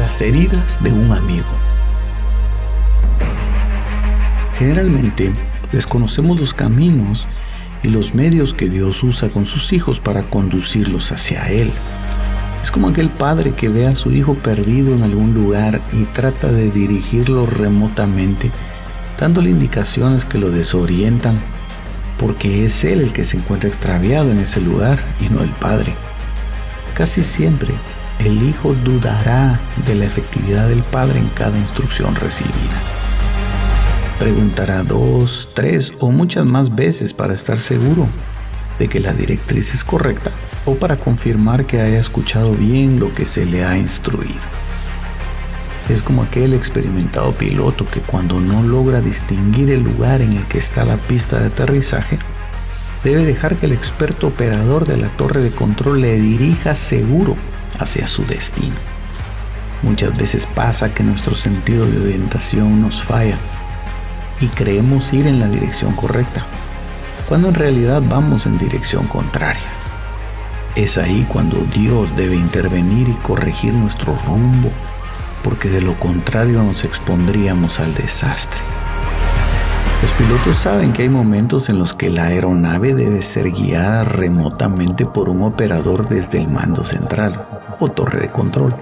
Las heridas de un amigo. Generalmente desconocemos los caminos y los medios que Dios usa con sus hijos para conducirlos hacia Él. Es como aquel padre que ve a su hijo perdido en algún lugar y trata de dirigirlo remotamente, dándole indicaciones que lo desorientan, porque es él el que se encuentra extraviado en ese lugar y no el padre. Casi siempre, el hijo dudará de la efectividad del padre en cada instrucción recibida. Preguntará 2, 3 o muchas más veces para estar seguro de que la directriz es correcta o para confirmar que haya escuchado bien lo que se le ha instruido. Es como aquel experimentado piloto que cuando no logra distinguir el lugar en el que está la pista de aterrizaje, debe dejar que el experto operador de la torre de control le dirija seguro hacia su destino. Muchas veces pasa que nuestro sentido de orientación nos falla y creemos ir en la dirección correcta, cuando en realidad vamos en dirección contraria. Es ahí cuando Dios debe intervenir y corregir nuestro rumbo, porque de lo contrario nos expondríamos al desastre. Los pilotos saben que hay momentos en los que la aeronave debe ser guiada remotamente por un operador desde el mando central o torre de control.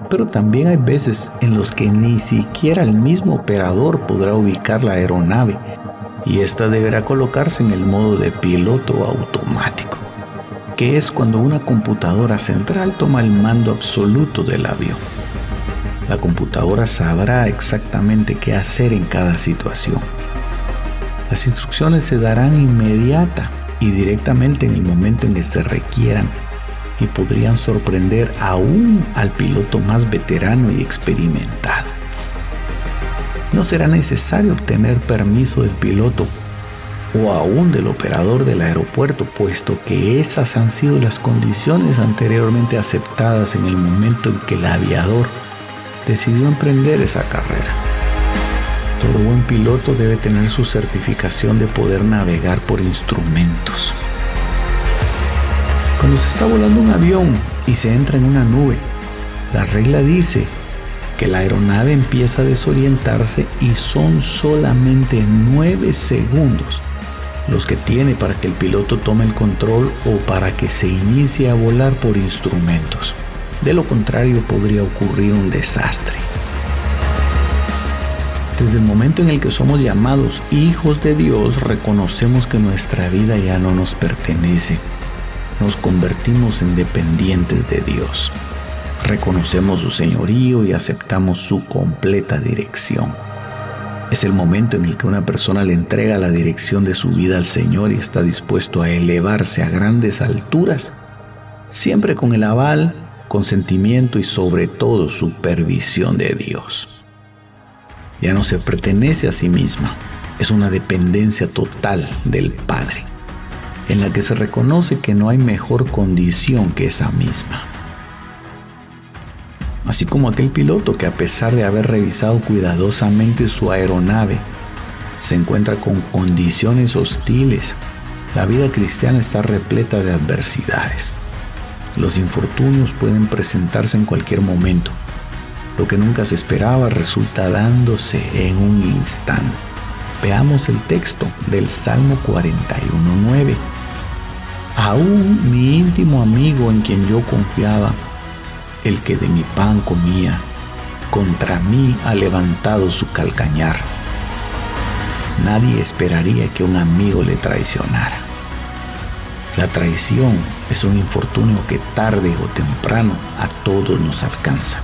Pero también hay veces en los que ni siquiera el mismo operador podrá ubicar la aeronave y ésta deberá colocarse en el modo de piloto automático, que es cuando una computadora central toma el mando absoluto del avión. La computadora sabrá exactamente qué hacer en cada situación. Las instrucciones se darán inmediata y directamente en el momento en que se requieran y podrían sorprender aún al piloto más veterano y experimentado. No será necesario obtener permiso del piloto o aún del operador del aeropuerto, puesto que esas han sido las condiciones anteriormente aceptadas en el momento en que el aviador decidió emprender esa carrera. Todo buen piloto debe tener su certificación de poder navegar por instrumentos. Cuando se está volando un avión y se entra en una nube, la regla dice que la aeronave empieza a desorientarse y son solamente 9 segundos los que tiene para que el piloto tome el control o para que se inicie a volar por instrumentos. De lo contrario, podría ocurrir un desastre. Desde el momento en el que somos llamados hijos de Dios, reconocemos que nuestra vida ya no nos pertenece. Nos convertimos en dependientes de Dios. Reconocemos su señorío y aceptamos su completa dirección. Es el momento en el que una persona le entrega la dirección de su vida al Señor y está dispuesto a elevarse a grandes alturas, siempre con el aval, consentimiento y sobre todo supervisión de Dios. Ya no se pertenece a sí misma, es una dependencia total del Padre, en la que se reconoce que no hay mejor condición que esa misma. Así como aquel piloto que, a pesar de haber revisado cuidadosamente su aeronave, se encuentra con condiciones hostiles, la vida cristiana está repleta de adversidades. Los infortunios pueden presentarse en cualquier momento. Lo que nunca se esperaba resulta dándose en un instante. Veamos el texto del Salmo 41:9. Aún mi íntimo amigo en quien yo confiaba, el que de mi pan comía, contra mí ha levantado su calcañar. Nadie esperaría que un amigo le traicionara. La traición es un infortunio que tarde o temprano a todos nos alcanza.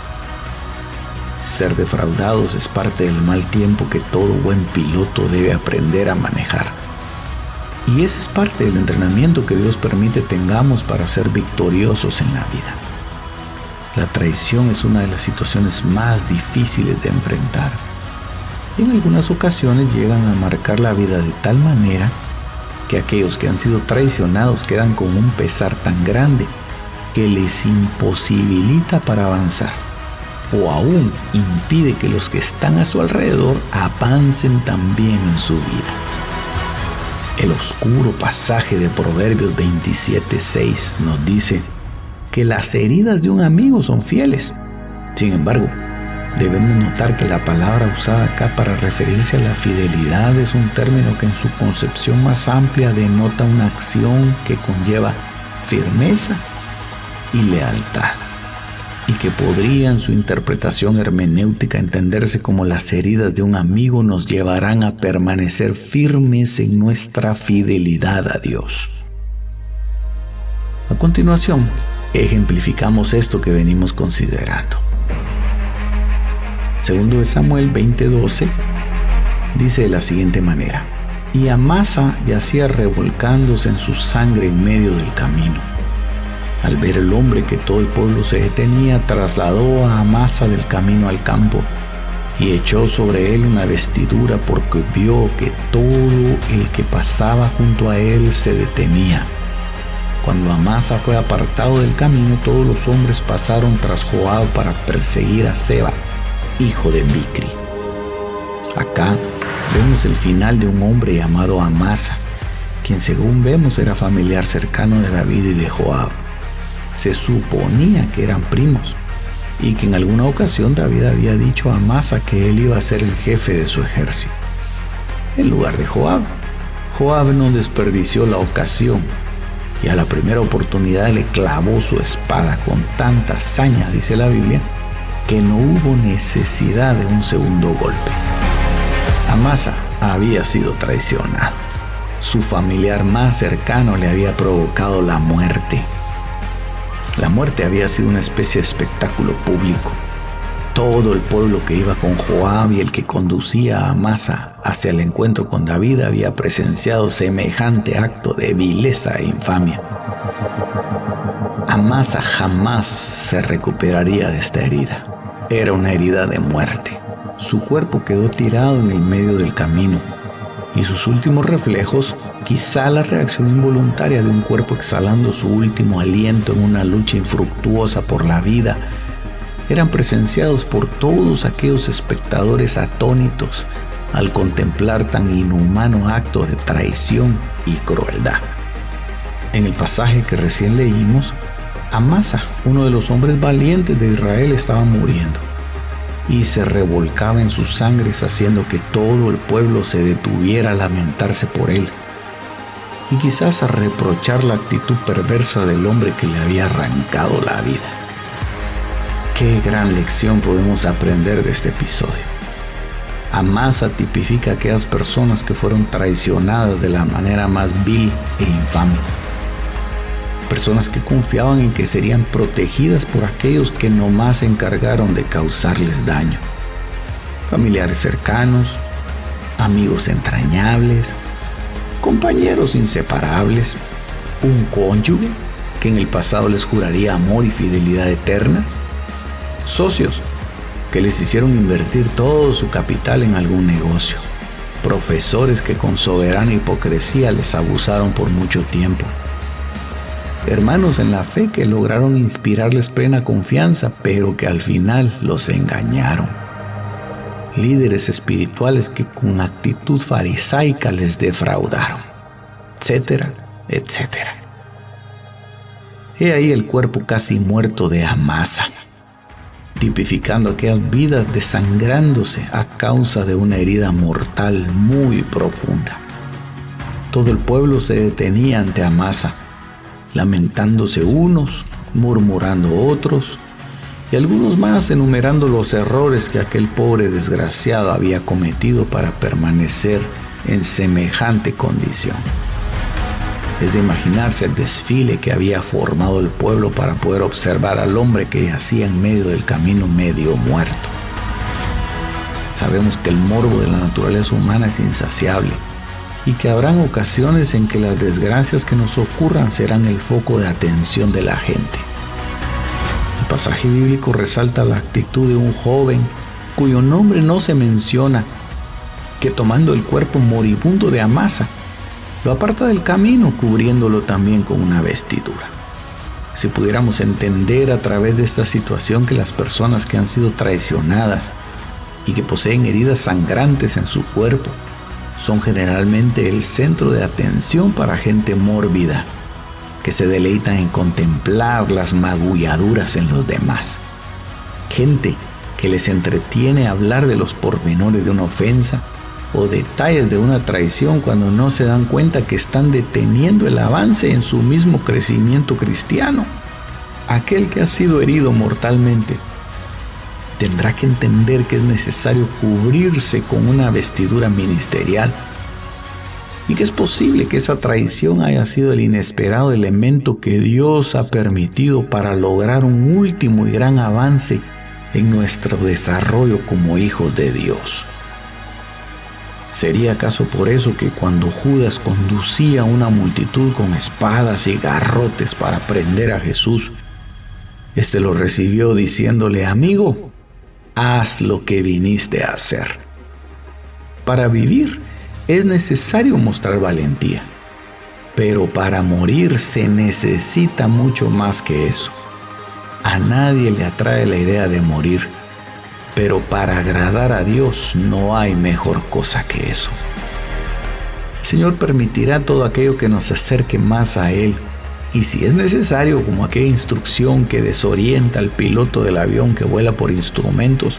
Ser defraudados es parte del mal tiempo que todo buen piloto debe aprender a manejar. Y ese es parte del entrenamiento que Dios permite tengamos para ser victoriosos en la vida. La traición es una de las situaciones más difíciles de enfrentar. Y en algunas ocasiones llegan a marcar la vida de tal manera que aquellos que han sido traicionados quedan con un pesar tan grande que les imposibilita para avanzar, o aún impide que los que están a su alrededor avancen también en su vida. El oscuro pasaje de Proverbios 27:6 nos dice que las heridas de un amigo son fieles. Sin embargo, debemos notar que la palabra usada acá para referirse a la fidelidad es un término que en su concepción más amplia denota una acción que conlleva firmeza y lealtad, y que podría en su interpretación hermenéutica entenderse como las heridas de un amigo nos llevarán a permanecer firmes en nuestra fidelidad a Dios. A continuación, ejemplificamos esto que venimos considerando. Segundo de Samuel 20:12 dice de la siguiente manera: y Amasa yacía revolcándose en su sangre en medio del camino. Al ver el hombre que todo el pueblo se detenía, trasladó a Amasa del camino al campo y echó sobre él una vestidura, porque vio que todo el que pasaba junto a él se detenía. Cuando Amasa fue apartado del camino, todos los hombres pasaron tras Joab para perseguir a Seba, hijo de Bicri. Acá vemos el final de un hombre llamado Amasa, quien según vemos era familiar cercano de David y de Joab. Se suponía que eran primos y que en alguna ocasión David había dicho a Amasa que él iba a ser el jefe de su ejército en lugar de Joab. Joab no desperdició la ocasión y a la primera oportunidad le clavó su espada con tanta hazaña, dice la Biblia, que no hubo necesidad de un segundo golpe. Amasa había sido traicionado. Su familiar más cercano le había provocado la muerte. La muerte había sido una especie de espectáculo público. Todo el pueblo que iba con Joab y el que conducía a Amasa hacia el encuentro con David había presenciado semejante acto de vileza e infamia. Amasa jamás se recuperaría de esta herida. Era una herida de muerte. Su cuerpo quedó tirado en el medio del camino y sus últimos reflejos, quizá la reacción involuntaria de un cuerpo exhalando su último aliento en una lucha infructuosa por la vida, eran presenciados por todos aquellos espectadores atónitos al contemplar tan inhumano acto de traición y crueldad. En el pasaje que recién leímos, Amasa, uno de los hombres valientes de Israel, estaba muriendo y se revolcaba en sus sangres, haciendo que todo el pueblo se detuviera a lamentarse por él y quizás a reprochar la actitud perversa del hombre que le había arrancado la vida. Qué gran lección podemos aprender de este episodio. Amasa tipifica a aquellas personas que fueron traicionadas de la manera más vil e infame. Personas que confiaban en que serían protegidas por aquellos que nomás se encargaron de causarles daño. Familiares cercanos, amigos entrañables, compañeros inseparables, un cónyuge que en el pasado les juraría amor y fidelidad eterna, socios que les hicieron invertir todo su capital en algún negocio, profesores que con soberana hipocresía les abusaron por mucho tiempo, hermanos en la fe que lograron inspirarles plena confianza, pero que al final los engañaron, líderes espirituales que con actitud farisaica les defraudaron, etcétera, etcétera. He ahí el cuerpo casi muerto de Amasa, tipificando aquellas vidas desangrándose a causa de una herida mortal muy profunda. Todo el pueblo se detenía ante Amasa, lamentándose unos, murmurando otros, y algunos más enumerando los errores que aquel pobre desgraciado había cometido para permanecer en semejante condición. Es de imaginarse el desfile que había formado el pueblo para poder observar al hombre que yacía en medio del camino medio muerto. Sabemos que el morbo de la naturaleza humana es insaciable y que habrán ocasiones en que las desgracias que nos ocurran serán el foco de atención de la gente. El pasaje bíblico resalta la actitud de un joven cuyo nombre no se menciona, que tomando el cuerpo moribundo de Amasa, lo aparta del camino, cubriéndolo también con una vestidura. Si pudiéramos entender a través de esta situación que las personas que han sido traicionadas y que poseen heridas sangrantes en su cuerpo son generalmente el centro de atención para gente mórbida, que se deleitan en contemplar las magulladuras en los demás. Gente que les entretiene hablar de los pormenores de una ofensa o detalles de una traición cuando no se dan cuenta que están deteniendo el avance en su mismo crecimiento cristiano. Aquel que ha sido herido mortalmente tendrá que entender que es necesario cubrirse con una vestidura ministerial y que es posible que esa traición haya sido el inesperado elemento que Dios ha permitido para lograr un último y gran avance en nuestro desarrollo como hijos de Dios. ¿Sería acaso por eso que cuando Judas conducía a una multitud con espadas y garrotes para prender a Jesús, éste lo recibió diciéndole: amigo, haz lo que viniste a hacer? Para vivir es necesario mostrar valentía, pero para morir se necesita mucho más que eso. A nadie le atrae la idea de morir, pero para agradar a Dios no hay mejor cosa que eso. El Señor permitirá todo aquello que nos acerque más a Él, y si es necesario, como aquella instrucción que desorienta al piloto del avión que vuela por instrumentos,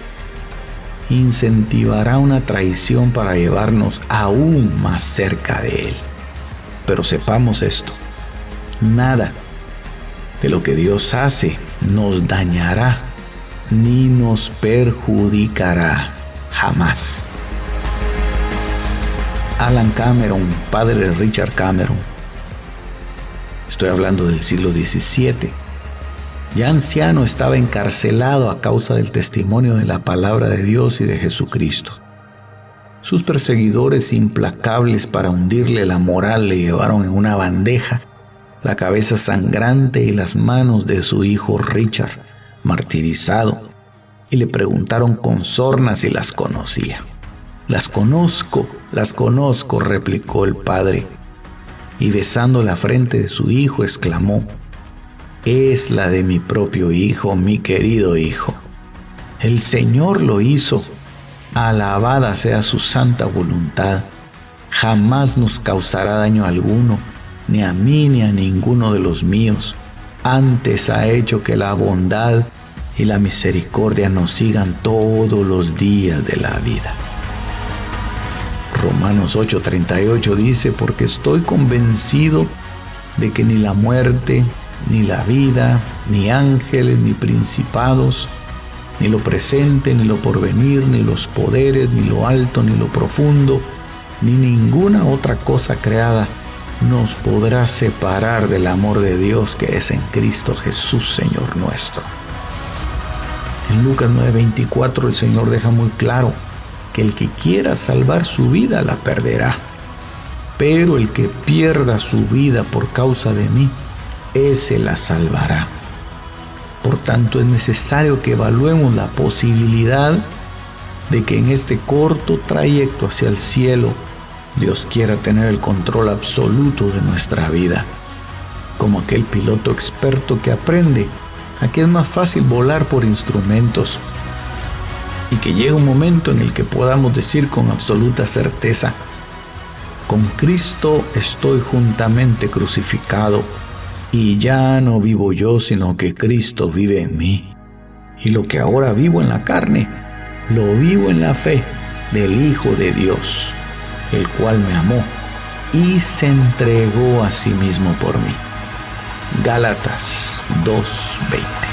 incentivará una traición para llevarnos aún más cerca de Él. Pero sepamos esto: nada de lo que Dios hace nos dañará ni nos perjudicará jamás. Alan Cameron, padre de Richard Cameron, estoy hablando del siglo XVII, ya anciano, estaba encarcelado a causa del testimonio de la palabra de Dios y de Jesucristo. Sus perseguidores implacables para hundirle la moral le llevaron en una bandeja la cabeza sangrante y las manos de su hijo Richard, martirizado, y le preguntaron con sorna si las conocía. Las conozco, replicó el padre, y besando la frente de su hijo exclamó: es la de mi propio hijo, mi querido hijo. El Señor lo hizo. Alabada sea su santa voluntad. Jamás nos causará daño alguno, ni a mí ni a ninguno de los míos. Antes ha hecho que la bondad y la misericordia nos sigan todos los días de la vida. Romanos 8:38 dice: porque estoy convencido de que ni la muerte, ni la vida, ni ángeles, ni principados, ni lo presente, ni lo porvenir, ni los poderes, ni lo alto, ni lo profundo, ni ninguna otra cosa creada nos podrá separar del amor de Dios que es en Cristo Jesús, Señor nuestro. En Lucas 9:24 el Señor deja muy claro que el que quiera salvar su vida la perderá, pero el que pierda su vida por causa de mí, ese la salvará. Por tanto, es necesario que evaluemos la posibilidad de que en este corto trayecto hacia el cielo Dios quiera tener el control absoluto de nuestra vida, como aquel piloto experto que aprende a que es más fácil volar por instrumentos, y que llegue un momento en el que podamos decir con absoluta certeza: con Cristo estoy juntamente crucificado, y ya no vivo yo, sino que Cristo vive en mí. Y lo que ahora vivo en la carne, lo vivo en la fe del Hijo de Dios, el cual me amó y se entregó a sí mismo por mí. Gálatas 2:20.